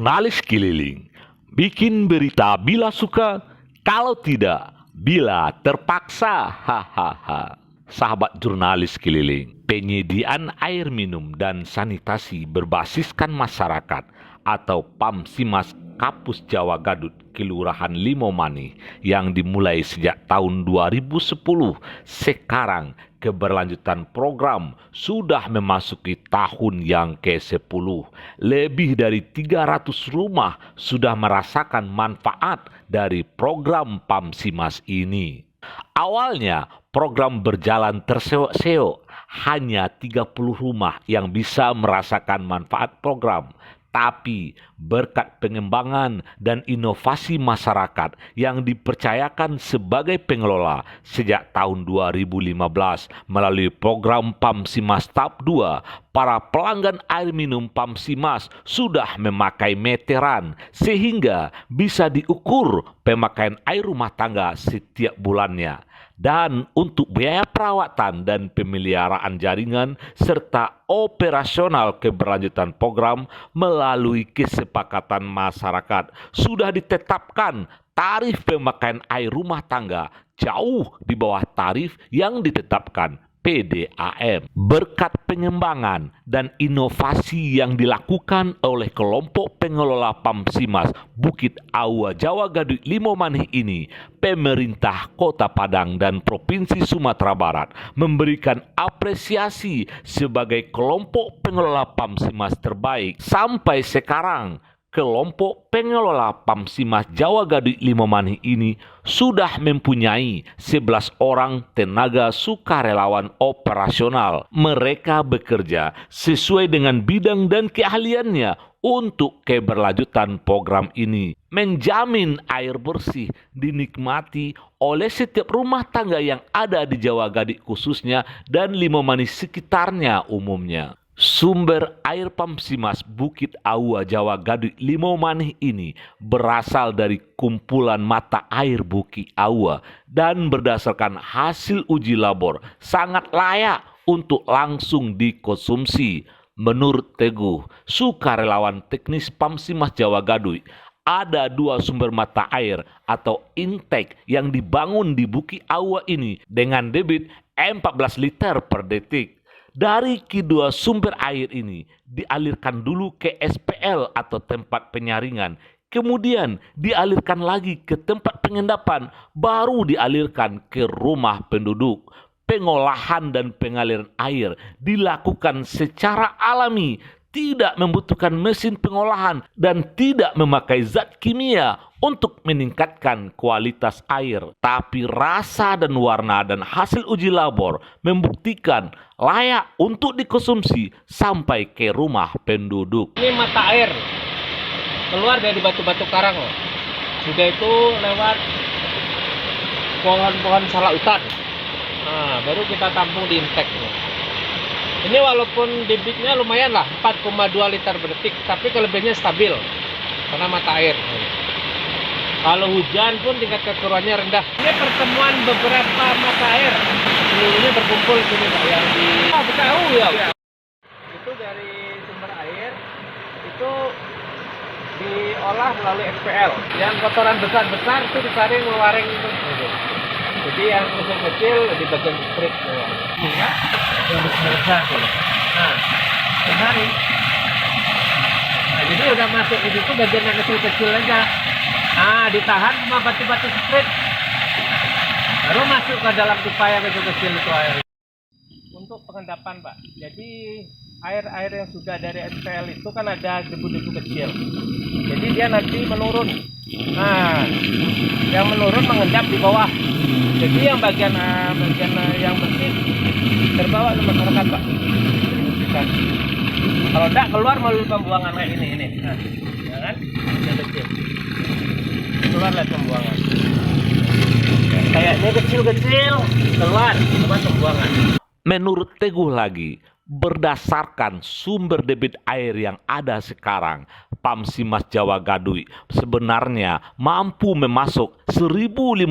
Jurnalis keliling, bikin berita bila suka, kalau tidak, bila terpaksa. Hahaha. Sahabat jurnalis keliling, penyediaan air minum dan sanitasi berbasiskan masyarakat atau PAMSIMAS Kapus Jawa Gadut Kelurahan Limomani yang dimulai sejak tahun 2010 sekarang keberlanjutan program sudah memasuki tahun yang ke-10. Lebih dari 300 rumah sudah merasakan manfaat dari program PAMSIMAS ini. Awalnya program berjalan terseok-seok, hanya 30 rumah yang bisa merasakan manfaat program. Tapi berkat pengembangan dan inovasi masyarakat yang dipercayakan sebagai pengelola sejak tahun 2015 melalui program PAMSIMAS tahap 2, para pelanggan air minum PAMSIMAS sudah memakai meteran sehingga bisa diukur pemakaian air rumah tangga setiap bulannya. Dan untuk biaya perawatan dan pemeliharaan jaringan serta operasional keberlanjutan program melalui kesepakatan masyarakat sudah ditetapkan tarif pemakaian air rumah tangga jauh di bawah tarif yang ditetapkan PDAM. Berkat pengembangan dan inovasi yang dilakukan oleh kelompok pengelola PAMSIMAS Bukit Awa Jawa Gadut Limomani ini, pemerintah Kota Padang dan Provinsi Sumatera Barat memberikan apresiasi sebagai kelompok pengelola PAMSIMAS terbaik. Sampai sekarang, kelompok pengelola PAMSIMAS Jawa Gadut Limomani ini sudah mempunyai 11 orang tenaga sukarelawan operasional. Mereka bekerja sesuai dengan bidang dan keahliannya untuk keberlanjutan program ini, menjamin air bersih dinikmati oleh setiap rumah tangga yang ada di Jawa Gadut khususnya dan Limomani sekitarnya umumnya. Sumber air PAMSIMAS Bukit Awa Jawa Gadut Limomani ini berasal dari kumpulan mata air Bukit Awa dan berdasarkan hasil uji labor sangat layak untuk langsung dikonsumsi. Menurut Teguh, sukarelawan teknis PAMSIMAS Jawa Gadut, ada 2 sumber mata air atau intake yang dibangun di Bukit Awa ini dengan debit 14 liter per detik. Dari kedua sumber air ini dialirkan dulu ke SPL atau tempat penyaringan, kemudian dialirkan lagi ke tempat pengendapan, baru dialirkan ke rumah penduduk. Pengolahan dan pengaliran air dilakukan secara alami, tidak membutuhkan mesin pengolahan dan tidak memakai zat kimia untuk meningkatkan kualitas air. Tapi rasa dan warna dan hasil uji labor membuktikan layak untuk dikonsumsi sampai ke rumah penduduk. Ini mata air keluar dari batu-batu karang loh. Sudah itu lewat pohon-pohon salak-hutan. Nah, baru kita tampung di intake. Ini walaupun debitnya lumayan lah, 4,2 liter per detik, tapi kelebihannya stabil karena mata air. Kalau hujan pun tingkat kekeruannya rendah. Ini pertemuan beberapa mata air, seluruhnya berkumpul di sini Pak, yang di Betahu ya. Itu dari sumber air itu diolah melalui SPL. Yang kotoran besar-besar itu disaring ngeluarin itu. Jadi yang kecil-kecil di bagian strip. Ya, yang besar. Nah, ditarik. Nah, jadi udah masuk di situ bagian yang kecil-kecil aja. Nah, ditahan sama batu-batu strip. Baru masuk ke dalam pipa yang kecil-kecil itu air. Untuk pengendapan, Pak. Jadi air-air yang sudah dari SPL itu kan ada debu-debu kecil. Jadi dia nanti menurun. Nah, yang menurun mengendap di bawah. Jadi yang bagian yang bersih terbawa ke masyarakat, Pak. Kalau enggak keluar melalui pembuangan kayak ini. Nah, ya kan? Yang kecil. Keluar lewat pembuangan. Kayaknya kecil-kecil keluar lewat pembuangan. Menurut Teguh lagi, berdasarkan sumber debit air yang ada sekarang, PAMSIMAS Jawa Gadut sebenarnya mampu memasok 1.500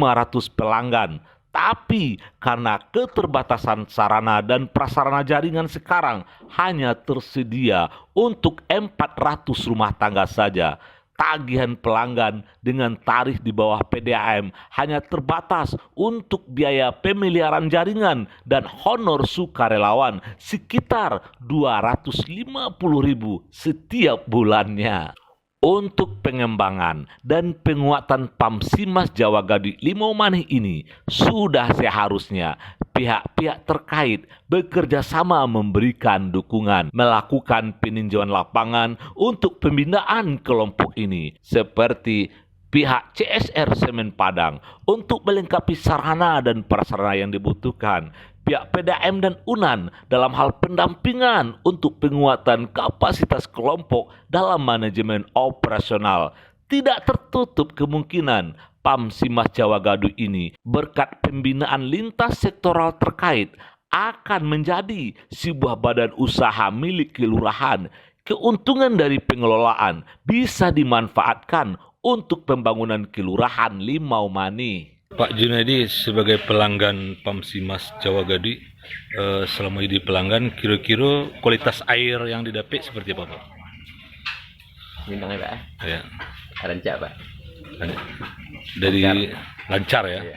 pelanggan. Tapi karena keterbatasan sarana dan prasarana jaringan sekarang hanya tersedia untuk 400 rumah tangga saja, tagihan pelanggan dengan tarif di bawah PDAM hanya terbatas untuk biaya pemeliharaan jaringan dan honor sukarelawan sekitar 250.000 setiap bulannya. Untuk pengembangan dan penguatan Pamsimas Jawa Gaduh Limau Manih ini sudah seharusnya pihak-pihak terkait bekerja sama memberikan dukungan, melakukan peninjauan lapangan untuk pembinaan kelompok ini, seperti pihak CSR Semen Padang untuk melengkapi sarana dan prasarana yang dibutuhkan, pihak PDAM dan UNAN dalam hal pendampingan untuk penguatan kapasitas kelompok dalam manajemen operasional. Tidak tertutup kemungkinan Pamsimas Jawa Gaduh ini berkat pembinaan lintas sektoral terkait akan menjadi sebuah badan usaha milik kelurahan. Keuntungan dari pengelolaan bisa dimanfaatkan untuk pembangunan kelurahan Limau Manih. Pak Junaidi sebagai pelanggan Pamsimas Jawa Gaduh, selama jadi pelanggan, kira-kira kualitas air yang didapat seperti apa, Pak? Bintangnya Pak, Ya, rancak Pak. dari lancar ya. Iya.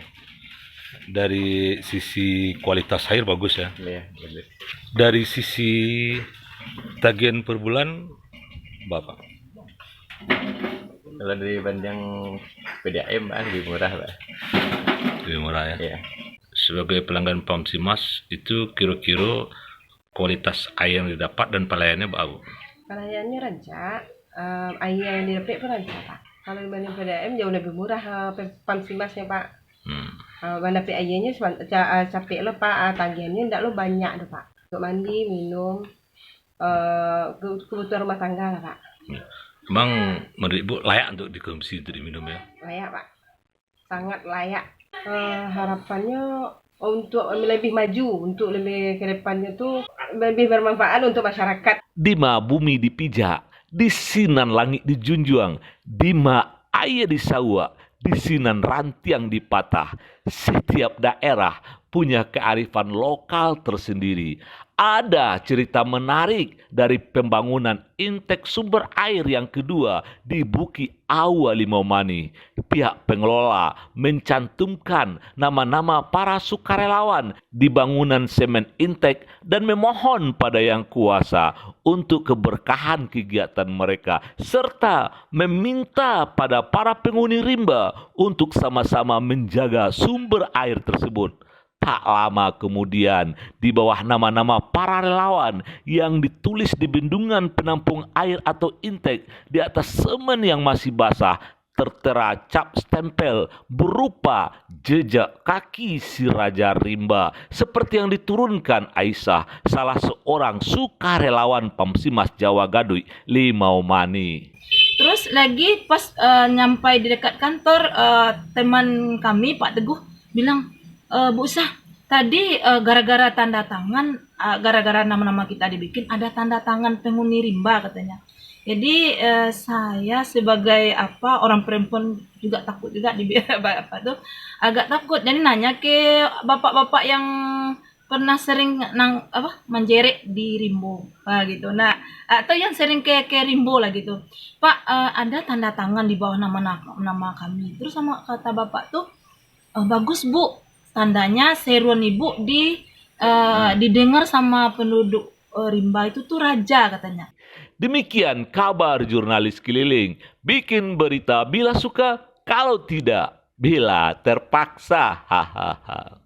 Dari sisi kualitas air bagus ya. Iya, bagus. Dari sisi tagihan per bulan, Bapak? Kalau dari banding PDAM Pak lebih murah Pak. Lebih murah ya. Iya. Sebagai pelanggan Pamsimas itu kira-kira kualitas air yang didapat dan pelayanannya bagus. Pelayanannya rancak, air yang didapat pun rancak Pak. Kalau dibanding PDAM jauh lebih murah Pamsimasnya Pak. Dapat airnya capek lo Pak, tagihannya enggak lo banyak tuh Pak. Untuk mandi, minum, kebutuhan rumah tangga lah Pak. Emang menurut Ibu layak untuk dikonsumsi, untuk diminum ya? Layak Pak, sangat layak. Harapannya untuk lebih maju, untuk lebih ke depannya tuh lebih bermanfaat untuk masyarakat. Dima bumi dipijak, di sinan langit dijunjung, dima air disawa, di sinan rantiang dipatah. Setiap daerah punya kearifan lokal tersendiri. Ada cerita menarik dari pembangunan intek sumber air yang kedua di Buki Awa Limau Manih. Pihak pengelola mencantumkan nama-nama para sukarelawan di bangunan semen intek dan memohon pada Yang Kuasa untuk keberkahan kegiatan mereka, serta meminta pada para penghuni rimba untuk sama-sama menjaga sumber air tersebut. Tak lama kemudian, di bawah nama-nama para relawan yang ditulis di bendungan penampung air atau intek di atas semen yang masih basah, tertera cap stempel berupa jejak kaki si Raja Rimba, seperti yang diturunkan Aisyah, salah seorang sukarelawan Pamsimas Jawa Gaduh Limau Manih. Terus lagi pas nyampai di dekat kantor, teman kami Pak Teguh bilang, Bu Sah, tadi gara-gara tanda tangan, gara-gara nama-nama kita dibikin, ada tanda tangan penghuni rimba katanya. Jadi saya sebagai orang perempuan juga takut juga di agak takut. Jadi nanya ke bapak-bapak yang pernah sering menjerit di Rimbo gitu. Nah, atau yang sering ke Rimbo lah gitu. Pak, ada tanda tangan di bawah nama kami. Terus sama kata bapak tuh, bagus Bu. Tandanya seruan ibu didengar sama penduduk rimba itu tuh raja katanya. Demikian kabar jurnalis keliling. Bikin berita bila suka, kalau tidak bila terpaksa. Hahaha.